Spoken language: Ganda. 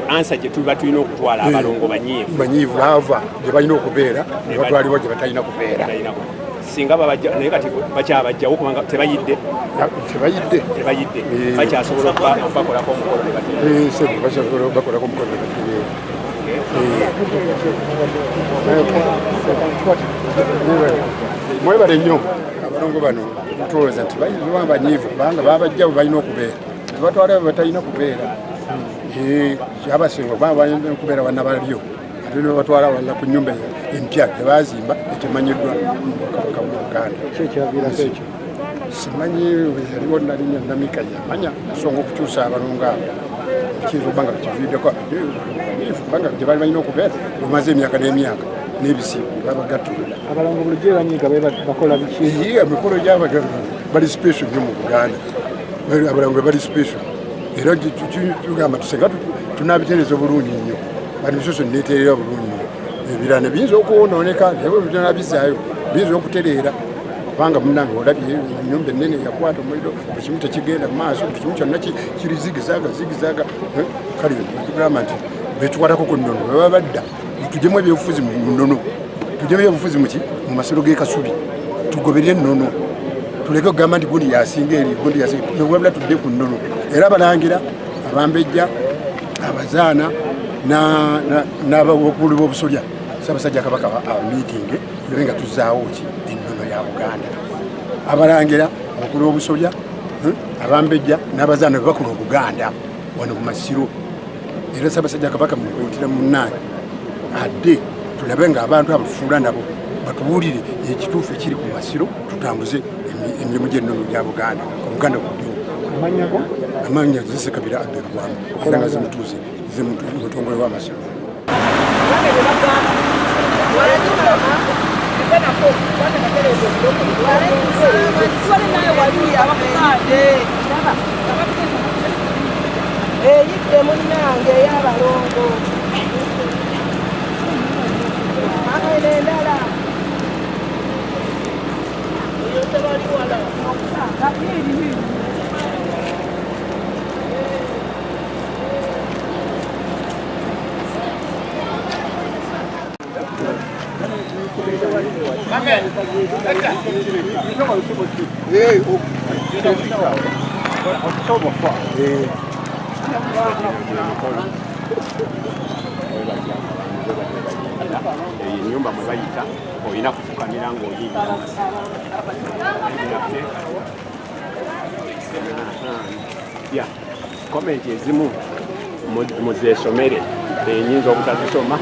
ansa gye tuba tulina okutwala abalongo banyiivu lava gye balina okubeera ne batwalibwa gye batalina kubeera singa babajja naye kati bakyabajjawo kubanga tebayidde bakyasobola bakolako omukolo ne bakolako omukolo ne batereera mwebale nnyo abalongo bano tulowooza nti bayinza banyiivu kubanga babajja bwe balina okubeera ne batwala bwe batalina kubeera kyabasinga kubanga balina okubeera bannabalyo ate ne batwala wala ku nnyumba empya tebazimba etemanyiddwa mubakabaka mu Buganda simanyi yaliwo nalinya namika yamanya asonga okukyusa abalongo abo kiyinza okuba nga kiviiriddeko kubanga gye bali balina okubeera bamaze emyaka n'emyaka n'ebisiibo babagattulula abalongo bulijjo banyiiga bakola biki emikolo gyaba bali special nnyo mu Buganda abalongo bali special era tugamba tusenga tunabitereza obulungi nnyo bali bisuso neeterera bulungi nnyo ebirala ne biyinza okwonooneka naye tunabizaayo biyinza okutereera kubanga munange olabye ennyumba ennene yakwata omuliro buli kimu tekigenda mu maaso buli kimu kyonna kiri zigizaaga kale tugamba nti betukwatako ku nnono baba badda tuggyemu ebyobufuzi mu nnono tuggyemu ebyobufuzi mu masiro g'e Kasubi tugoberere ennono tuleke okugamba nti gundi yasinga eri gundi yasinga newabula tudde ku nnono era abalangira abambejja abazaana n'abakulu b'obusolya Ssaabasajja Kabaka miitingi tulabe nga tuzaawo ki ennono ya Buganda abalangira abakulu b'obusolya abambejja n'abazaana be bakola Obuganda wano mu masiro era Ssaabasajja Kabaka mukuutira munnaange adde tulabe ng'abantu abo tufuula nabo batubuulire ekituufu ekiri ku masiro tutambuze emirimu gy'ennono gya Buganda Obuganda buddewo amanya zisekabira Abdulrahman era nga zimutuuze mutongole w'amasiro yidde munnange ey'abalongo endala eyo tebali wala ennyumba mwe bayita olina kufukamira ng'oyiiya komenti ezimu muzeesomere enyinza obutazisoma